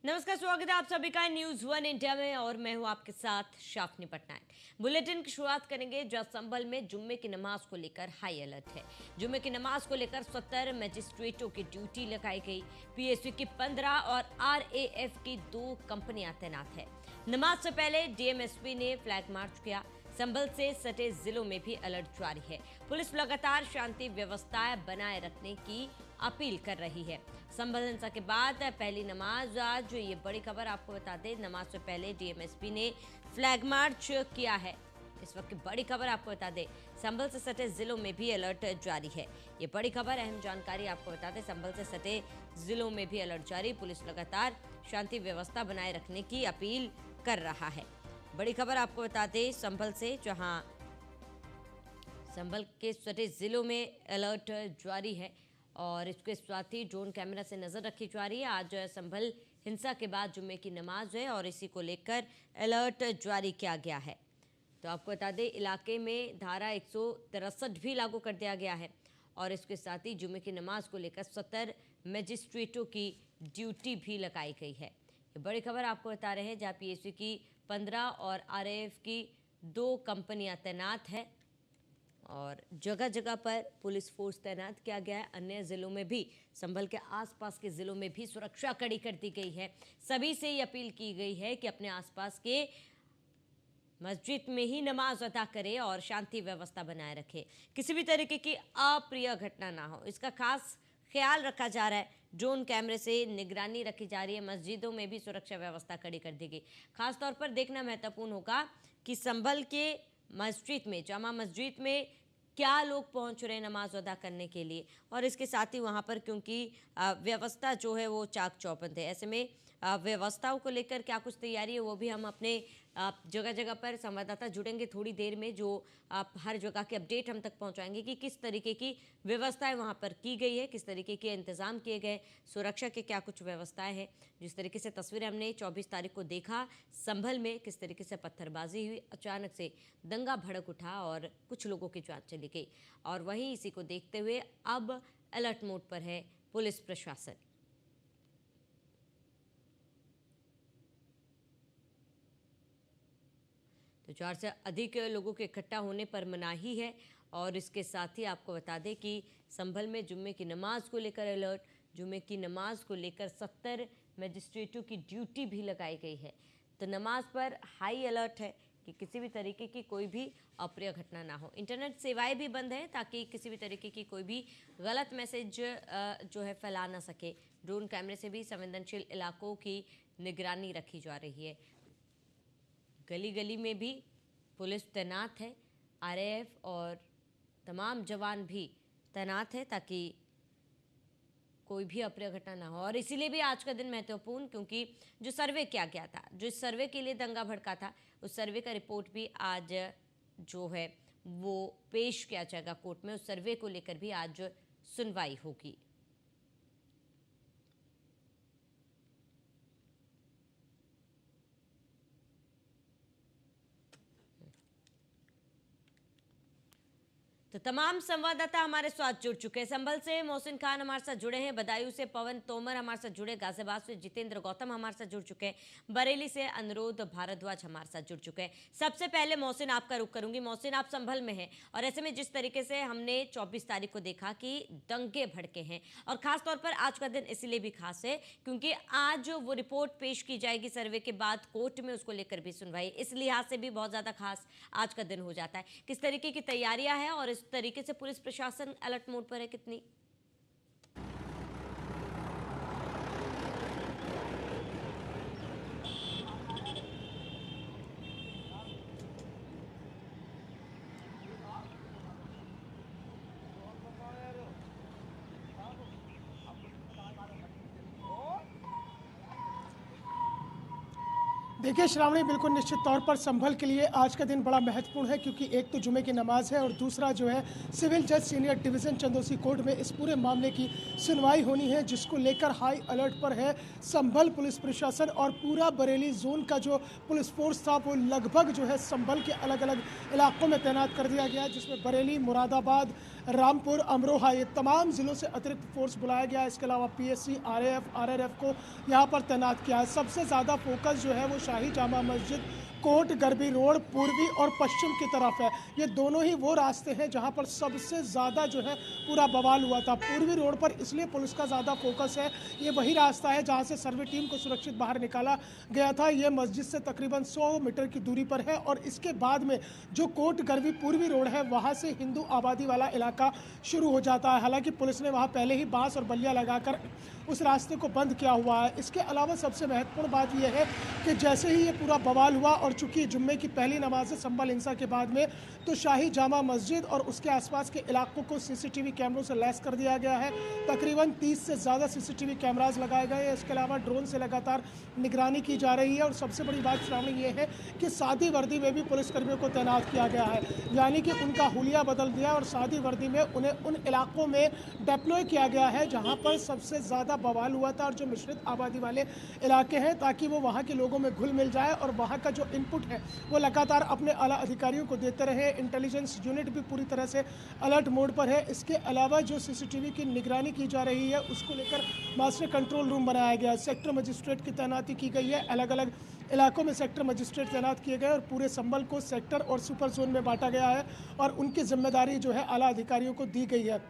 नमस्कार, स्वागत है आप सभी का न्यूज वन इंडिया में और मैं हूं आपके साथ शाफनी पटनायक। बुलेटिन की शुरुआत करेंगे जहां संभल में जुम्मे की नमाज को लेकर हाई अलर्ट है। जुम्मे की नमाज को लेकर 70 मजिस्ट्रेटों की ड्यूटी लगाई गई। पीएसयू की 15 और आरएएफ की 2 कंपनियां तैनात है। नमाज से पहले डीएमएसपी ने फ्लैग मार्च किया। संभल से सटे जिलों में भी अलर्ट जारी है। पुलिस लगातार शांति व्यवस्था बनाए रखने की अपील कर रही है। संभल हिंसा के बाद पहली नमाज आज, ये बड़ी खबर आपको बता दें, नमाज से पहले डीएमएसपी ने फ्लैग मार्च किया है। इस वक्त की बड़ी खबर आपको बता दें, संभल से सटे जिलों में भी अलर्ट जारी है। ये बड़ी खबर, अहम जानकारी आपको बता दें, संभल से सटे जिलों में भी अलर्ट जारी। पुलिस लगातार शांति व्यवस्था बनाए रखने की अपील कर रहा है। बड़ी खबर आपको बता दें संभल से, जहां संभल के सटे जिलों में अलर्ट जारी है और इसके साथ ही ड्रोन कैमरा से नजर रखी जा रही है। आज संभल हिंसा के बाद जुम्मे की नमाज है और इसी को लेकर अलर्ट जारी किया गया है। तो आपको बता दें, इलाके में धारा 163 भी लागू कर दिया गया है और इसके साथ ही जुम्मे की नमाज को लेकर 70 मजिस्ट्रेटों की ड्यूटी भी लगाई गई है। ये बड़ी खबर आपको बता रहे हैं, जहाँ पीएसयू की 15 और आरएएफ की 2 कंपनियां तैनात है और जगह जगह पर पुलिस फोर्स तैनात किया गया है। अन्य जिलों में भी, संभल के आसपास के जिलों में भी सुरक्षा कड़ी कर दी गई है। सभी से ये अपील की गई है कि अपने आसपास के मस्जिद में ही नमाज अदा करे और शांति व्यवस्था बनाए रखे। किसी भी तरीके की अप्रिय घटना ना हो, इसका खास ख्याल रखा जा रहा है। ड्रोन कैमरे से निगरानी रखी जा रही है। मस्जिदों में भी सुरक्षा व्यवस्था कड़ी कर दी गई। खासतौर पर देखना महत्वपूर्ण होगा कि संभल के मस्जिद में, जामा मस्जिद में क्या लोग पहुंच रहे हैं नमाज अदा करने के लिए, और इसके साथ ही वहां पर क्योंकि व्यवस्था जो है वो चाक चौबंद है। ऐसे में व्यवस्थाओं को लेकर क्या कुछ तैयारी है वो भी हम अपने जगह जगह पर संवाददाता जुड़ेंगे थोड़ी देर में, जो आप हर जगह के अपडेट हम तक पहुंचाएंगे कि किस तरीके की व्यवस्थाएं वहां पर की गई है, किस तरीके के इंतजाम किए गए, सुरक्षा के क्या कुछ व्यवस्थाएं हैं। जिस तरीके से तस्वीरें हमने 24 तारीख को देखा संभल में, किस तरीके से पत्थरबाजी हुई, अचानक से दंगा भड़क उठा और कुछ लोगों की जान चली गई। और वहीं इसी को देखते हुए अब अलर्ट मोड पर है पुलिस प्रशासन। तो 4 से अधिक लोगों के इकट्ठा होने पर मनाही है। और इसके साथ ही आपको बता दें कि संभल में जुम्मे की नमाज को लेकर अलर्ट, जुम्मे की नमाज को लेकर 70 मजिस्ट्रेटों की ड्यूटी भी लगाई गई है। तो नमाज पर हाई अलर्ट है कि किसी भी तरीके की कोई भी अप्रिय घटना ना हो। इंटरनेट सेवाएं भी बंद हैं ताकि किसी भी तरीके की कोई भी गलत मैसेज जो है फैला ना सके। ड्रोन कैमरे से भी संवेदनशील इलाकों की निगरानी रखी जा रही है। गली गली में भी पुलिस तैनात है, आरएएफ और तमाम जवान भी तैनात है ताकि कोई भी अप्रिय घटना ना हो। और इसीलिए भी आज का दिन महत्वपूर्ण, क्योंकि जो सर्वे किया गया था, जो इस सर्वे के लिए दंगा भड़का था, उस सर्वे का रिपोर्ट भी आज जो है वो पेश किया जाएगा कोर्ट में। उस सर्वे को लेकर भी आज सुनवाई होगी। तो तमाम संवाददाता हमारे साथ जुड़ चुके हैं। संभल से मोहसिन खान हमारे साथ जुड़े हैं, बदायूं से पवन तोमर हमारे साथ जुड़े, गाजियाबाद से जितेंद्र गौतम हमारे साथ जुड़ चुके हैं, बरेली से अनुरोध भारद्वाज हमारे साथ जुड़ चुके हैं। सबसे पहले मोहसिन आपका रुख करूंगी। मोहसिन, आप संभल में हैं और ऐसे में जिस तरीके से हमने 24 तारीख को देखा कि दंगे भड़के हैं, और खासतौर पर आज का दिन इसलिए भी खास है क्योंकि आज वो रिपोर्ट पेश की जाएगी सर्वे के बाद कोर्ट में, उसको लेकर भी सुनवाई, इस लिहाज से भी बहुत ज्यादा खास आज का दिन हो जाता है। किस तरीके की तैयारियां हैं और इस तरीके से पुलिस प्रशासन अलर्ट मोड पर है कितनी? देखिए श्रावणी, बिल्कुल निश्चित तौर पर संभल के लिए आज का दिन बड़ा महत्वपूर्ण है, क्योंकि एक तो जुमे की नमाज है और दूसरा जो है सिविल जज सीनियर डिवीज़न चंदौसी कोर्ट में इस पूरे मामले की सुनवाई होनी है, जिसको लेकर हाई अलर्ट पर है संभल पुलिस प्रशासन। और पूरा बरेली जोन का जो पुलिस फोर्स था वो लगभग जो है संभल के अलग अलग इलाकों में तैनात कर दिया गया है, जिसमें बरेली, मुरादाबाद, रामपुर, अमरोहा, ये तमाम ज़िलों से अतिरिक्त फोर्स बुलाया गया है। इसके अलावा पीएससी, आरएएफ, आरआरएफ को यहाँ पर तैनात किया है। सबसे ज़्यादा फोकस जो है वो शाही जामा मस्जिद, कोट गरबी रोड, पूर्वी और पश्चिम की तरफ है। ये दोनों ही वो रास्ते हैं जहां पर सबसे ज़्यादा जो है पूरा बवाल हुआ था। पूर्वी रोड पर इसलिए पुलिस का ज़्यादा फोकस है, ये वही रास्ता है जहां से सर्वे टीम को सुरक्षित बाहर निकाला गया था। ये मस्जिद से तकरीबन 100 मीटर की दूरी पर है और इसके बाद में जो कोट गरबी पूर्वी रोड है वहाँ से हिंदू आबादी वाला इलाका शुरू हो जाता है। हालांकि पुलिस ने वहाँ पहले ही बांस और बल्लियाँ लगाकर उस रास्ते को बंद किया हुआ है। इसके अलावा सबसे महत्वपूर्ण बात यह है कि जैसे ही ये पूरा बवाल हुआ और चूंकि जुम्मे की पहली नमाज है संभल हिंसा के बाद में, तो शाही जामा मस्जिद और उसके आसपास के इलाकों को सीसीटीवी कैमरों से लैस कर दिया गया है। तकरीबन 30 से ज़्यादा सीसीटीवी कैमराज लगाए गए हैं। इसके अलावा ड्रोन से लगातार निगरानी की जा रही है। और सबसे बड़ी बात श्रावणी ये है कि सादी वर्दी में भी पुलिसकर्मियों को तैनात किया गया है, यानी कि उनका हुलिया बदल दिया और सादी वर्दी में उन्हें उन इलाकों में डिप्लॉय किया गया है जहाँ पर सबसे ज़्यादा बवाल हुआ था और जो मिश्रित आबादी वाले इलाके हैं, ताकि वो वहाँ के लोगों में घुल मिल जाए और वहाँ का जो इनपुट है वो लगातार अपने आला अधिकारियों को देते रहे। इंटेलिजेंस यूनिट भी पूरी तरह से अलर्ट मोड पर है। इसके अलावा जो सीसीटीवी की निगरानी की जा रही है उसको लेकर मास्टर कंट्रोल रूम बनाया गया है। सेक्टर मजिस्ट्रेट की तैनाती की गई है। अलग अलग इलाकों में सेक्टर मजिस्ट्रेट तैनात किए गए और पूरे संभल को सेक्टर और सुपर जोन में बांटा गया है और उनकी जिम्मेदारी जो है आला अधिकारियों को दी गई है।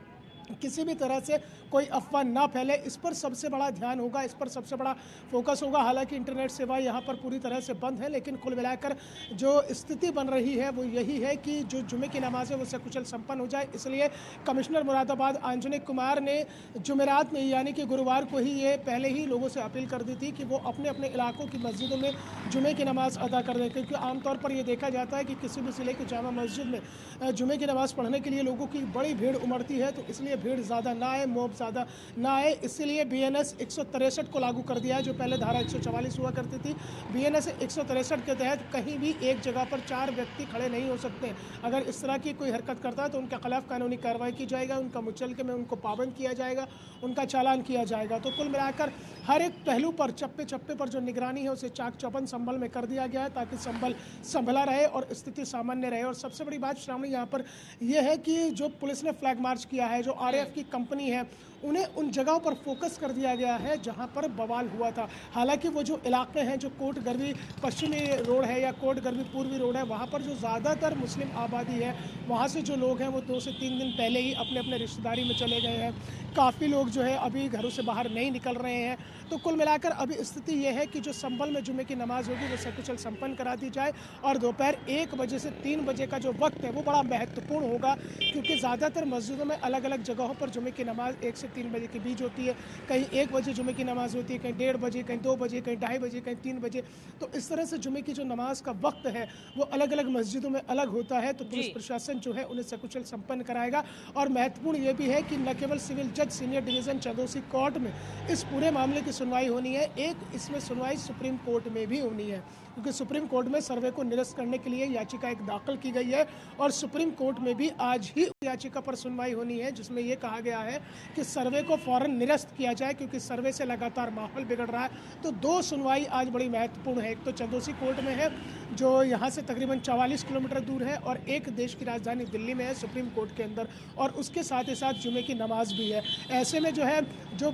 किसी भी तरह से कोई अफवाह ना फैले, इस पर सबसे बड़ा ध्यान होगा, इस पर सबसे बड़ा फोकस होगा। हालांकि इंटरनेट सेवा यहाँ पर पूरी तरह से बंद है, लेकिन कुल मिलाकर जो स्थिति बन रही है वो यही है कि जो जुमे की नमाज है वो सकुशल संपन्न हो जाए। इसलिए कमिश्नर मुरादाबाद आंजनेय कुमार ने जुमेरात में यानी कि गुरुवार को ही ये पहले ही लोगों से अपील कर दी थी कि वो अपने अपने इलाकों की मस्जिदों में जुमे की नमाज अदा कर दें, क्योंकि आमतौर पर ये देखा जाता है कि किसी भी ज़िले की जामा मस्जिद में जुमे की नमाज़ पढ़ने के लिए लोगों की बड़ी भीड़ उमड़ती है, तो इसलिए भीड़ ज़्यादा ना आए, मॉब ज़्यादा ना आए, इसलिए बीएनएस 163 को लागू कर दिया है, जो पहले धारा 144 हुआ करती थी। बीएनएस 163 के तहत कहीं भी एक जगह पर 4 व्यक्ति खड़े नहीं हो सकते। अगर इस तरह की कोई हरकत करता है तो उनके खिलाफ कानूनी कार्रवाई की जाएगा, उनका मुचलके में उनको पाबंद किया जाएगा, उनका चालान किया जाएगा। तो कुल मिलाकर हर एक पहलू पर, चप्पे चप्पे पर जो निगरानी है उसे चाक चौबंद संभल में कर दिया गया है, ताकि संभल संभला रहे और स्थिति सामान्य रहे। और सबसे बड़ी बात श्रावणी यहाँ पर यह है कि जो पुलिस ने फ्लैग मार्च किया है, जो आरएएफ की कंपनी है, उन्हें उन जगहों पर फोकस कर दिया गया है जहां पर बवाल हुआ था। हालांकि वो जो इलाके हैं, जो कोट गरबी पश्चिमी रोड है या कोट गरबी पूर्वी रोड है, वहां पर जो ज़्यादातर मुस्लिम आबादी है, वहां से जो लोग हैं वो 2 से 3 दिन पहले ही अपने अपने रिश्तेदारी में चले गए हैं। काफ़ी लोग जो है अभी घरों से बाहर नहीं निकल रहे हैं। तो कुल मिलाकर अभी स्थिति ये है कि जो संभल में जुमे की नमाज होगी वो सकुशल संपन्न करा दी जाए और दोपहर 1 बजे से 3 बजे का जो वक्त है वो बड़ा महत्वपूर्ण होगा, क्योंकि ज़्यादातर मस्जिदों में अलग अलग जगहों पर जुमे की नमाज 1 से 3 बजे के बीच होती है। कहीं 1 बजे जुमे की नमाज होती है, कहीं 1:30 बजे, कहीं 2 बजे, कहीं 2:30 बजे, कहीं 3 बजे। तो इस तरह से जुमे की जो नमाज का वक्त है वो अलग अलग मस्जिदों में अलग होता है। तो पुलिस प्रशासन जो है उन्हें सकुशल संपन्न कराएगा। और महत्वपूर्ण ये भी है कि न केवल सिविल जज सीनियर डिवीज़न चंदौसी कोर्ट में इस पूरे मामले की सुनवाई होनी है, एक इसमें सुनवाई सुप्रीम कोर्ट में भी होनी है, क्योंकि सुप्रीम कोर्ट में सर्वे को निरस्त करने के लिए याचिका एक दाखिल की गई है और सुप्रीम कोर्ट में भी आज ही याचिका पर सुनवाई होनी है, जिसमें यह कहा गया है कि सर्वे को फौरन निरस्त किया जाए, क्योंकि सर्वे से लगातार माहौल बिगड़ रहा है। तो 2 सुनवाई आज बड़ी महत्वपूर्ण है। एक तो चंदौसी कोर्ट में है जो यहाँ से तकरीबन 44 किलोमीटर दूर है, और एक देश की राजधानी दिल्ली में है सुप्रीम कोर्ट के अंदर, और उसके साथ ही साथ जुमे की नमाज भी है। ऐसे में जो है जो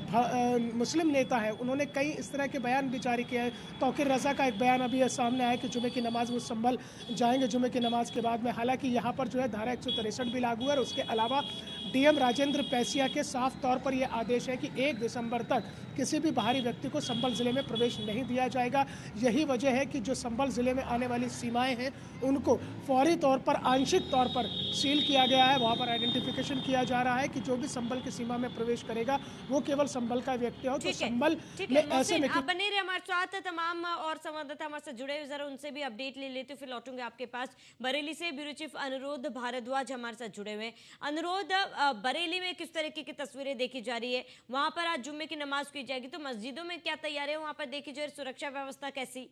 मुस्लिम नेता है उन्होंने कई इस तरह के बयान भी जारी किए हैं। तौकीर रज़ा का एक बयान अभी सामने आया कि जुमे की नमाज वो संभल जाएंगे जुमे की नमाज के बाद में। हालांकि यहाँ पर जो है धारा 163 भी लागू है और उसके अलावा डीएम राजेंद्र पैसिया के साफ तौर पर यह आदेश है कि 1 दिसंबर तक किसी भी बाहरी व्यक्ति को संभल ज़िले में प्रवेश नहीं दिया जाएगा। यही वजह है कि जो संभल ज़िले में आने वाली सीमाएं हैं उनको फौरी तौर पर, आंशिक तौर पर सील किया गया है। वहाँ पर आइडेंटिफिकेशन किया जा रहा है कि जो भी संभल की सीमा में प्रवेश करेगा वो केवल संभल का व्यक्ति हो। तो संभल में ऐसे में आप बने रहे हमारे साथ, तमाम और संवाददाता हमारे साथ जुड़े हुए, जरा उनसे भी अपडेट ले लेते फिर लौटूंगे आपके पास। बरेली से ब्यूरो चीफ अनुरोध भारद्वाज हमारे साथ जुड़े हुए हैं। अनुरोध, बरेली में किस तरीके की तस्वीरें देखी जा रही है? वहां पर आज जुम्मे की नमाज की जाएगी, तो मस्जिदों में क्या तैयारी है वहां पर देखी जा रही, सुरक्षा व्यवस्था कैसी?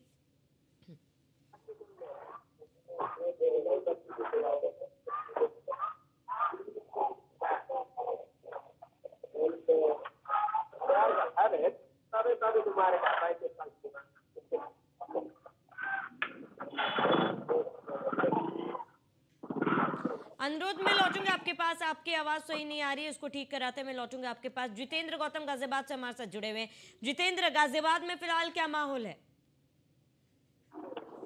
अनुरोध, मैं लौटूंगा आपके पास, आपकी आवाज सही नहीं आ रही है, उसको ठीक कराते मैं लौटूंगा आपके पास। जितेंद्र गौतम गाजियाबाद से हमारे साथ जुड़े हुए हैं। जितेंद्र, गाजियाबाद में फिलहाल क्या माहौल है?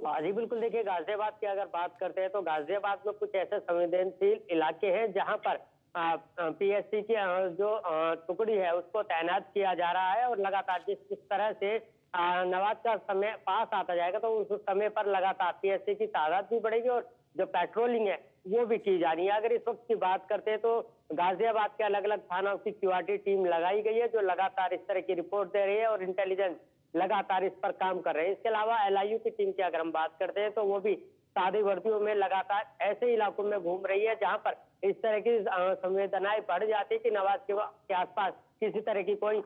हाँ जी बिल्कुल, देखिए गाजियाबाद की अगर बात करते हैं तो गाजियाबाद में कुछ ऐसे संवेदनशील इलाके हैं जहां पर पीएससी की जो टुकड़ी है उसको तैनात किया जा रहा है, और लगातार जिस तरह से नवाज का समय पास आता जाएगा तो उस समय पर लगातार पीएससी की तादाद भी बढ़ेगी और जो पेट्रोलिंग है वो भी की जा रही है। अगर इस वक्त की बात करते हैं तो गाजियाबाद के अलग अलग थानों की क्यूआरटी टीम लगाई गई है जो लगातार इस तरह की रिपोर्ट दे रही है और इंटेलिजेंस लगातार इस पर काम कर रहे हैं। इसके अलावा एलआईयू की टीम की अगर हम बात करते हैं तो वो भी सादी वर्दियों में लगातार ऐसे इलाकों में घूम रही है जहां पर इस तरह की संवेदनाएं बढ़ जाती है कि नवाज के आसपास किसी तरह की कोई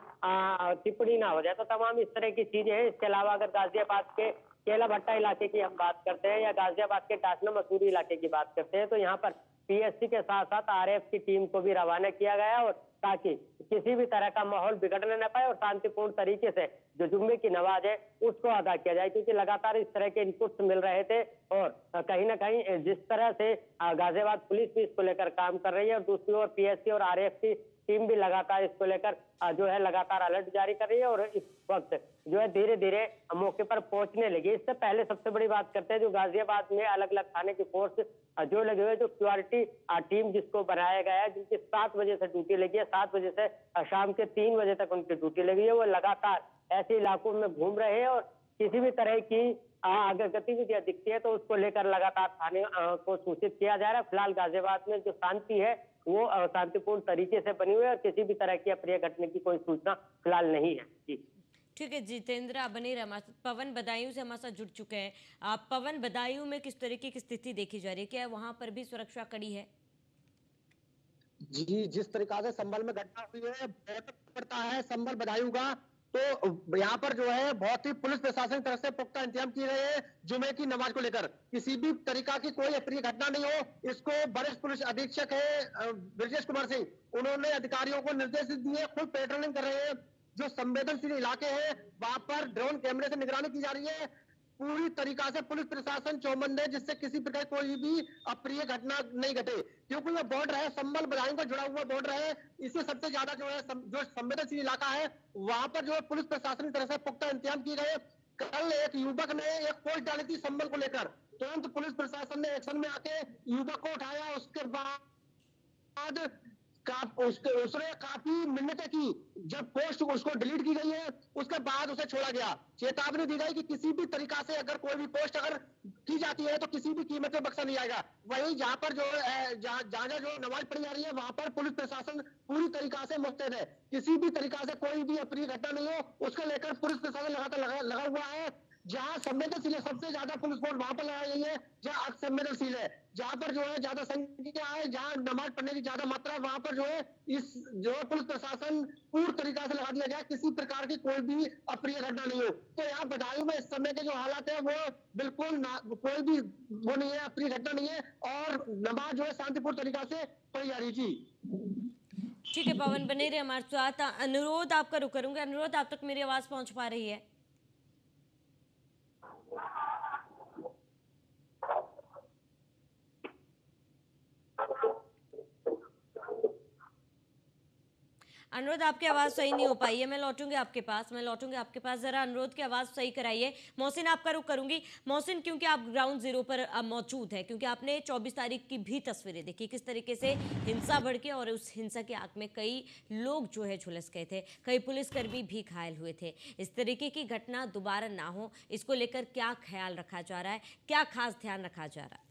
टिप्पणी ना हो जाए। तो तमाम इस तरह की चीजें हैं। इसके अलावा अगर गाजियाबाद के केला भट्टा इलाके की हम बात करते हैं या गाजियाबाद के टाटना मसूरी इलाके की बात करते हैं तो यहाँ पर पीएससी के साथ साथ आरएएफ की टीम को भी रवाना किया गया और ताकि किसी भी तरह का माहौल बिगड़ने न पाए और शांतिपूर्ण तरीके से जो जुम्मे की नमाज है उसको अदा किया जाए, क्योंकि लगातार इस तरह के इनपुट्स मिल रहे थे और कहीं ना कहीं जिस तरह से गाजियाबाद पुलिस भी इसको लेकर काम कर रही है और दूसरी ओर पीएससी और आरएएफ की टीम भी लगातार इसको लेकर जो है लगातार अलर्ट जारी कर रही है और इस वक्त जो है धीरे धीरे मौके पर पहुंचने लगी। इससे पहले सबसे बड़ी बात करते हैं जो गाजियाबाद में अलग अलग थाने की फोर्स जो लगे हुए, जो क्यूआरटी टीम जिसको बनाया गया है, जिनकी 7 बजे से ड्यूटी लगी है, 7 बजे से शाम के 3 बजे तक उनकी ड्यूटी लगी है, वो लगातार ऐसे इलाकों में घूम रहे हैं और किसी भी तरह की अगर गतिविधियां दिखती है तो उसको लेकर लगातार थाने को सूचित किया जा रहा है। फिलहाल गाजियाबाद में जो शांति है वो शांतिपूर्ण तरीके से बनी हुई है और किसी भी तरह की अप्रिय घटने की कोई सूचना फिलहाल नहीं है। जी ठीक है जितेंद्र, आप बने रहे हमारे साथ। पवन बदायूं से हमारे साथ जुड़ चुके हैं। आप पवन, बदायूं में किस तरीके की स्थिति देखी जा रही है? क्या वहां पर भी सुरक्षा कड़ी है? जी, जिस तरीका से संभल में घटना हुई है बहुत पड़ता है संभल बदायूं का, तो यहाँ पर जो है बहुत ही पुलिस प्रशासन की तरफ से पुख्ता इंतजाम किए गए हैं। जुमे की नमाज को लेकर किसी भी तरीका की कोई अप्रिय घटना नहीं हो, इसको वरिष्ठ पुलिस अधीक्षक है ब्रजेश कुमार सिंह, उन्होंने अधिकारियों को निर्देश दिए, खुद पेट्रोलिंग कर रहे हैं। जो संवेदनशील इलाके हैं वहां पर ड्रोन कैमरे से निगरानी की जा रही है। पूरी तरीका से पुलिस प्रशासन चौबंद है जिससे किसी प्रकार कोई भी अप्रिय घटना नहीं घटे, क्योंकि ये बॉर्डर है, संभल बदायूं का जुड़ा हुआ बॉर्डर है। इससे सबसे ज्यादा जो है जो संवेदनशील इलाका है वहां पर जो है पुलिस प्रशासन की तरफ से पुख्ता इंतजाम किए गए। कल एक युवक ने एक पोस्ट डाली थी संभल को लेकर, तुरंत पुलिस प्रशासन ने एक्शन में आके युवक को उठाया। उसके बाद उसने काफी मिन्नतें की। जब पोस्ट उसको डिलीट की गई है उसके बाद उसे छोड़ा गया। चेतावनी दी गई कि किसी भी तरीका से अगर कोई भी पोस्ट अगर की जाती है तो किसी भी कीमत में बख्शा नहीं जाएगा। वहीं जहां पर जो जहां जो नमाज पढ़ी जा रही है वहां पर पुलिस प्रशासन पूरी तरीका से मुस्तैद है। किसी भी तरीका से कोई भी अप्रिय घटना नहीं हो उसको लेकर पुलिस प्रशासन लगातार लगा हुआ है। जहां संवेदनशील है सबसे ज्यादा पुलिस फोर्स वहां पर लगाई गई है, जहां असंवेदनशील है, जहां पर जो है ज्यादा संख्या है, जहां नमाज पढ़ने की ज्यादा मात्रा है, वहां पर जो है इस जो है पुलिस प्रशासन पूरी तरीका से लगा दिया गया, किसी प्रकार की कोई भी अप्रिय घटना नहीं हो। तो यहाँ बदायूं में इस समय के जो हालात है वो बिल्कुल कोई भी वो नहीं है, अप्रिय घटना नहीं है और नमाज जो है शांतिपूर्ण तरीका से पढ़ी जा रही जी। ठीक है पवन, बने रहे हमारे साथ। अनुरोध आपका रुक करूंगा। अनुरोध, आप तक मेरी आवाज पहुंच पा रही है? अनुरोध, आपकी आवाज़ सही नहीं हो पाई है। मैं लौटूंगी आपके पास। ज़रा अनुरोध की आवाज़ सही कराइए। मोहसिन, आपका रुख करूंगी। मोहसिन, क्योंकि आप ग्राउंड जीरो पर मौजूद है, क्योंकि आपने 24 तारीख की भी तस्वीरें देखी किस तरीके से हिंसा भड़की और उस हिंसा की आग में कई लोग जो है झुलस गए थे, कई पुलिसकर्मी भी घायल हुए थे। इस तरीके की घटना दोबारा ना हो, इसको लेकर क्या ख्याल रखा जा रहा है, क्या खास ध्यान रखा जा रहा है?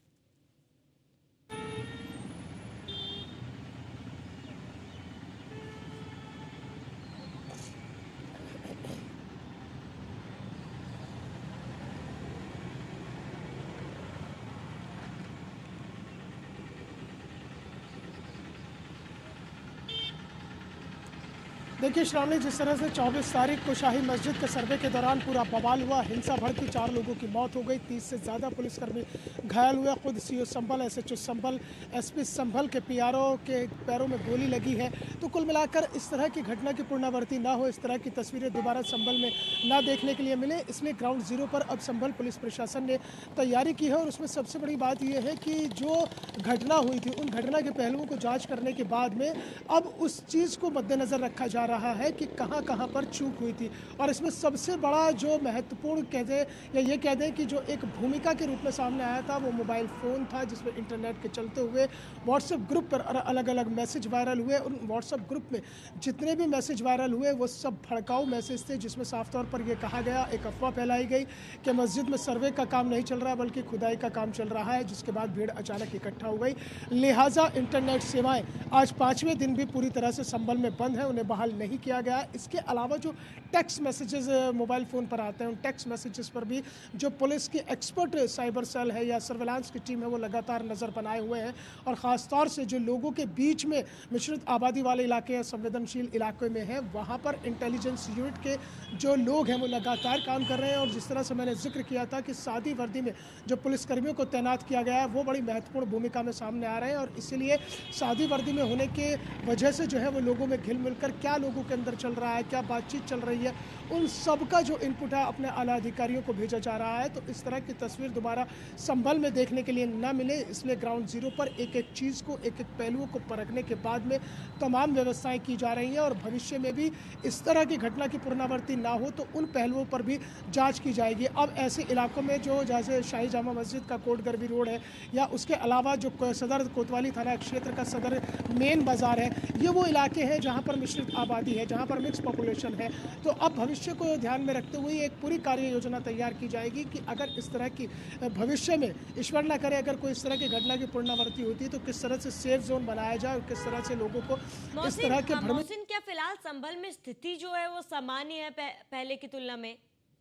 देखिए श्रावणी, जिस तरह से 24 तारीख को शाही मस्जिद के सर्वे के दौरान पूरा बवाल हुआ, हिंसा भड़की, 4 लोगों की मौत हो गई, 30 से ज़्यादा पुलिसकर्मी घायल हुए, खुद सीओ संभल, एसएचओ संभल, एसपी संभल के पीआरओ के पैरों में गोली लगी है। तो कुल मिलाकर इस तरह की घटना की पुनरावृत्ति ना हो, इस तरह की तस्वीरें दोबारा संभल में ना देखने के लिए मिले, इसलिए ग्राउंड जीरो पर अब संभल पुलिस प्रशासन ने तैयारी की है। और उसमें सबसे बड़ी बात यह है कि जो घटना हुई थी, उन घटना के पहलुओं को जाँच करने के बाद में अब उस चीज़ को मद्देनज़र रखा जा रहा है कि कहां पर चूक हुई थी। और इसमें सबसे बड़ा जो महत्वपूर्ण कह दें या ये कह दें कि जो एक भूमिका के रूप में सामने आया था, वो मोबाइल फ़ोन था, जिसमें इंटरनेट के चलते हुए व्हाट्सएप ग्रुप पर अलग अलग मैसेज वायरल हुए। उन व्हाट्सएप ग्रुप में जितने भी मैसेज वायरल हुए वो सब भड़काऊ मैसेज थे, जिसमें साफ तौर पर यह कहा गया, एक अफवाह फैलाई गई कि मस्जिद में सर्वे का काम नहीं चल रहा बल्कि खुदाई का काम चल रहा है, जिसके बाद भीड़ अचानक इकट्ठा हो गई। लिहाजा इंटरनेट सेवाएं आज 5वें दिन भी पूरी तरह से संभल में बंद है, उन्हें बहाल नहीं किया गया। इसके अलावा जो टेक्स्ट मैसेजेस मोबाइल फ़ोन पर आते हैं, उन टेक्स्ट मैसेजेस पर भी जो पुलिस की एक्सपर्ट साइबर सेल है या सर्विलांस की टीम है, वो लगातार नज़र बनाए हुए हैं। और ख़ास तौर से जो लोगों के बीच में मिश्रित आबादी वाले इलाके या संवेदनशील इलाके में है, वहाँ पर इंटेलिजेंस यूनिट के जो लोग हैं वो लगातार काम कर रहे हैं। और जिस तरह से मैंने जिक्र किया था कि सादी वर्दी में जो पुलिसकर्मियों को तैनात किया गया है, वो बड़ी महत्वपूर्ण भूमिका में सामने आ रहे हैं। और इसीलिए सादी वर्दी में होने के वजह से जो है वो लोगों में घिल मिलकर क्या लोगों के अंदर चल रहा है, क्या बातचीत चल रही है, उन सब का जो इनपुट है अपने आला अधिकारियों को भेजा जा रहा है। तो इस तरह की तस्वीर दोबारा संभल में देखने के लिए ना मिले, इसलिए ग्राउंड जीरो पर एक एक चीज़ को, एक एक पहलुओं को परखने के बाद में तमाम व्यवस्थाएं की जा रही हैं। और भविष्य में भी इस तरह की घटना की पुनरावृत्ति ना हो तो उन पहलुओं पर भी जाँच की जाएगी। अब ऐसे इलाकों में जो जैसे शाही जामा मस्जिद का कोट गरबी रोड है या उसके अलावा जो सदर कोतवाली थाना क्षेत्र का सदर मेन बाज़ार है, ये वो इलाके हैं जहाँ पर मिश्रित आबादी है, जहाँ पर मिक्स पॉपुलेशन है। तो अब भविष्य को ध्यान में रखते हुए एक पूरी कार्य योजना तैयार की जाएगी कि अगर इस तरह की भविष्य में, ईश्वर ना करे, अगर कोई इस तरह की घटना की पुनरावृत्ति होती है तो किस तरह से सेफ जोन बनाया जाए और किस तरह से लोगों को इस तरह के मोहसिन, क्या फिलहाल संभल में स्थिति जो है वो सामान्य है पहले की तुलना में?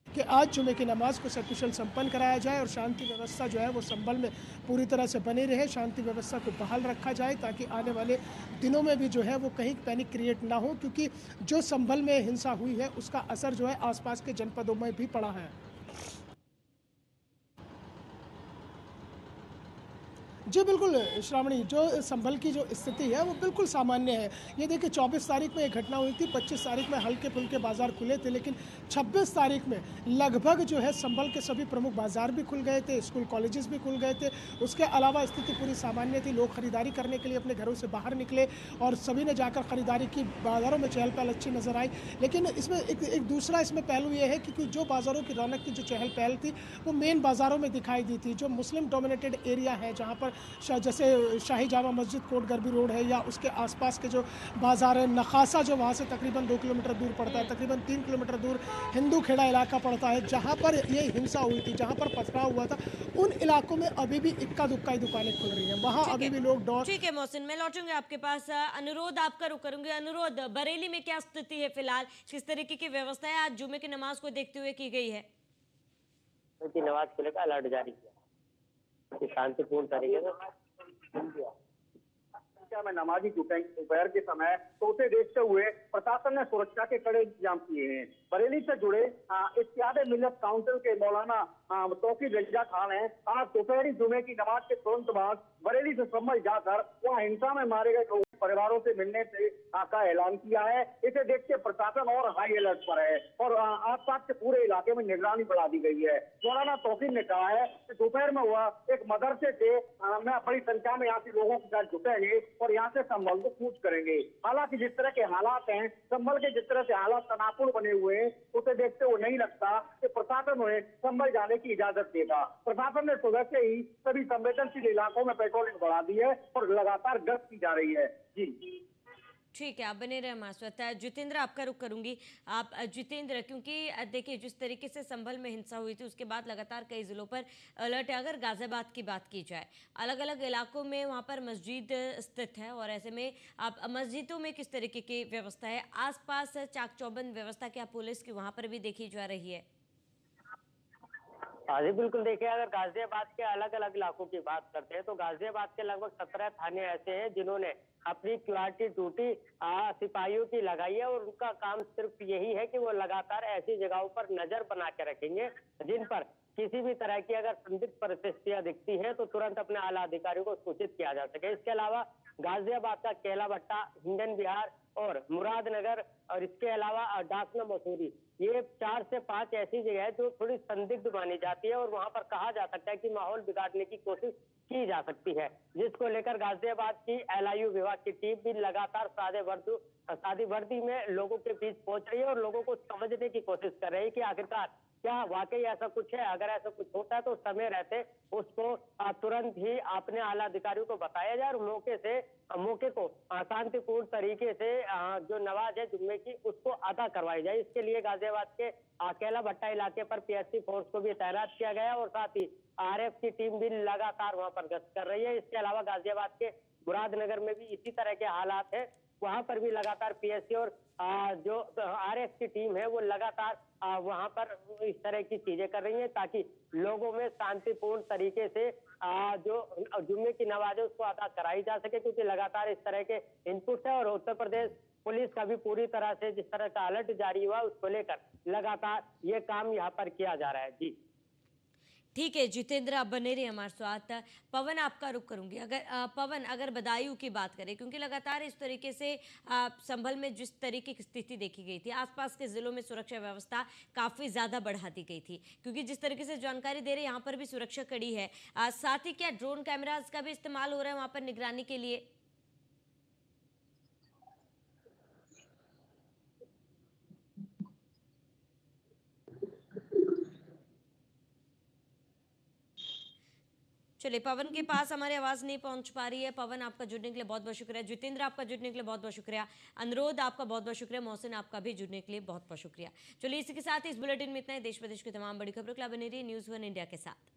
कि आज जुमे की नमाज को सकुशल संपन्न कराया जाए और शांति व्यवस्था जो है वो संभल में पूरी तरह से बनी रहे, शांति व्यवस्था को बहाल रखा जाए ताकि आने वाले दिनों में भी जो है वो कहीं पैनिक क्रिएट ना हो, क्योंकि जो संभल में हिंसा हुई है उसका असर जो है आसपास के जनपदों में भी पड़ा है। जी बिल्कुल श्रावणी, जो संभल की जो स्थिति है वो बिल्कुल सामान्य है। ये देखिए 24 तारीख में एक घटना हुई थी, 25 तारीख में हल्के फुल्के बाजार खुले थे, लेकिन 26 तारीख में लगभग जो है संभल के सभी प्रमुख बाजार भी खुल गए थे, स्कूल कॉलेजेस भी खुल गए थे। उसके अलावा स्थिति पूरी सामान्य थी, लोग खरीदारी करने के लिए अपने घरों से बाहर निकले और सभी ने जाकर खरीदारी की, बाज़ारों में चहल पहल अच्छी नज़र आई। लेकिन इसमें एक दूसरा इसमें पहलू ये है कि जो बाज़ारों की रौनक की जो चहल पहल थी वो मेन बाज़ारों में दिखाई दी थी। जो मुस्लिम डोमिनेटेड एरिया है, जहाँ पर जैसे शाही जामा मस्जिद कोट गरबी रोड है या उसके आसपास के जो बाज़ार है, नखासा जो वहाँ से तकरीबन 2 किलोमीटर दूर पड़ता है, तकरीबन 3 किलोमीटर दूर हिंदू खेड़ा इलाका पड़ता है, जहाँ पर ये हिंसा हुई थी, जहाँ पर पथराव हुआ था, उन इलाकों में अभी भी इक्का दुक्का दुकानें खुल रही हैं, वहाँ अभी भी लोग डॉट। ठीक है मोहसिन, मैं लौटूंगी आपके पास। अनुरोध आपका रुक करूंगी। अनुरोध, बरेली में क्या स्थिति है फिलहाल, किस तरीके की व्यवस्था है आज जुमे की नमाज को देखते हुए की गई है? नमाज को लेकर अलर्ट जारी किया, शांतिपूर्ण तरीके से संख्या में नमाजी जुटेंगे दोपहर के समय, तो उसे देखते हुए प्रशासन ने सुरक्षा के कड़े इंतजाम किए हैं। बरेली से जुड़े इत्यादि मिलत काउंसिल के मौलाना तौकीर रजा खान है, आज दोपहरी जुमे की नमाज के तुरंत बाद बरेली से संभल जाकर वहाँ हिंसा में मारे गए लोगों परिवारों से मिलने से का ऐलान किया है। इसे देखते प्रशासन और हाई अलर्ट पर है और आसपास के पूरे इलाके में निगरानी बढ़ा दी गई है। मौलाना तौकीर ने कहा है कि दोपहर में हुआ एक मदरसे से मैं बड़ी संख्या में यहाँ के लोगों के साथ जुटेंगे और यहाँ से संभल को कूच करेंगे। हालांकि जिस तरह के हालात हैं, संभल के जिस तरह से हालात तनावपूर्ण बने हुए हैं, उसे देखते हुए नहीं लगता कि प्रशासन उन्हें संभल जाने की इजाजत देगा। प्रशासन ने सुबह से ही सभी संवेदनशील इलाकों में पेट्रोलिंग बढ़ा दी है और लगातार गश्त की जा रही है। जी ठीक है, आप बने रहे हमारे साथ। जितेंद्र, आपका रुख करूंगी। आप जितेंद्र, क्योंकि देखिए जिस तरीके से संभल में हिंसा हुई थी उसके बाद लगातार कई जिलों पर अलर्ट है। अगर गाजियाबाद की बात की जाए, अलग अलग इलाकों में वहां पर मस्जिद स्थित है और ऐसे में आप मस्जिदों में किस तरीके की व्यवस्था है? आसपास चाक चौबंद व्यवस्था क्या पुलिस की वहां पर भी देखी जा रही है? हाँ जी, बिल्कुल। देखिए, अगर गाजियाबाद के अलग अलग इलाकों की बात करते हैं तो गाजियाबाद के लगभग 17 थाने ऐसे हैं जिन्होंने अपनी क्यूआरटी ड्यूटी सिपाहियों की लगाई है, और उनका काम सिर्फ यही है कि वो लगातार ऐसी जगहों पर नजर बना के रखेंगे जिन पर किसी भी तरह की अगर संदिग्ध परिस्थितियां दिखती हैं तो तुरंत अपने आला अधिकारियों को सूचित किया जा सके। इसके अलावा गाजियाबाद का केला भट्टा, हिंडन बिहार और मुरादनगर, और इसके अलावा डाकना मसूरी, ये 4 से 5 ऐसी जगह है जो थोड़ी संदिग्ध मानी जाती है और वहां पर कहा जा सकता है कि माहौल बिगाड़ने की कोशिश की जा सकती है, जिसको लेकर गाजियाबाद की एलआईयू विभाग की टीम भी लगातार सादी वर्दी में लोगों के बीच पहुंच रही है और लोगों को समझने की कोशिश कर रही है कि आखिरकार क्या वाकई ऐसा कुछ है। अगर ऐसा कुछ होता है तो समय रहते उसको तुरंत ही अपने आला अधिकारियों को बताया जाए और मौके को शांतिपूर्ण तरीके से जो नमाज है जुम्मे की उसको अदा करवाई जाए। इसके लिए गाजियाबाद के केला भट्टा इलाके पर पीएससी फोर्स को भी तैनात किया गया है और साथ ही आरएफ की टीम भी लगातार वहां पर गश्त कर रही है। इसके अलावा गाजियाबाद के मुरादनगर में भी इसी तरह के हालात है, वहां पर भी लगातार पीएससी और जो आरएफ की टीम है वो लगातार वहां पर इस तरह की चीजें कर रही है ताकि लोगों में शांतिपूर्ण तरीके से जो जुम्मे की नमाज है उसको अदा कराई जा सके, क्योंकि लगातार इस तरह के इनपुट है। और उत्तर प्रदेश पुलिस का भी पूरी तरह से जिस तरह का अलर्ट जारी हुआ उसको लेकर लगातार ये काम यहाँ पर किया जा रहा है। जी ठीक है जितेंद्र, आप बने रहिए हमारे साथ। पवन, आपका रुख करूंगी। पवन, अगर बदायूं की बात करें, क्योंकि लगातार इस तरीके से संभल में जिस तरीके की स्थिति देखी गई थी, आसपास के जिलों में सुरक्षा व्यवस्था काफ़ी ज़्यादा बढ़ा दी गई थी, क्योंकि जिस तरीके से जानकारी दे रहे हैं यहाँ पर भी सुरक्षा कड़ी है। साथ ही क्या ड्रोन कैमराज का भी इस्तेमाल हो रहा है वहाँ पर निगरानी के लिए? चलिए, पवन के पास हमारी आवाज़ नहीं पहुंच पा रही है। पवन, आपका जुड़ने के लिए बहुत बहुत शुक्रिया। जितेंद्र, आपका जुड़ने के लिए बहुत बहुत शुक्रिया। अनुरोध, आपका बहुत बहुत शुक्रिया। मोहसिन, आपका भी जुड़ने के लिए बहुत बहुत शुक्रिया। चलिए, इसी के साथ इस बुलेटिन में इतना ही। देश प्रदेश की तमाम बड़ी खबरों के लिए बने रहिए न्यूज़ 1 इंडिया के साथ।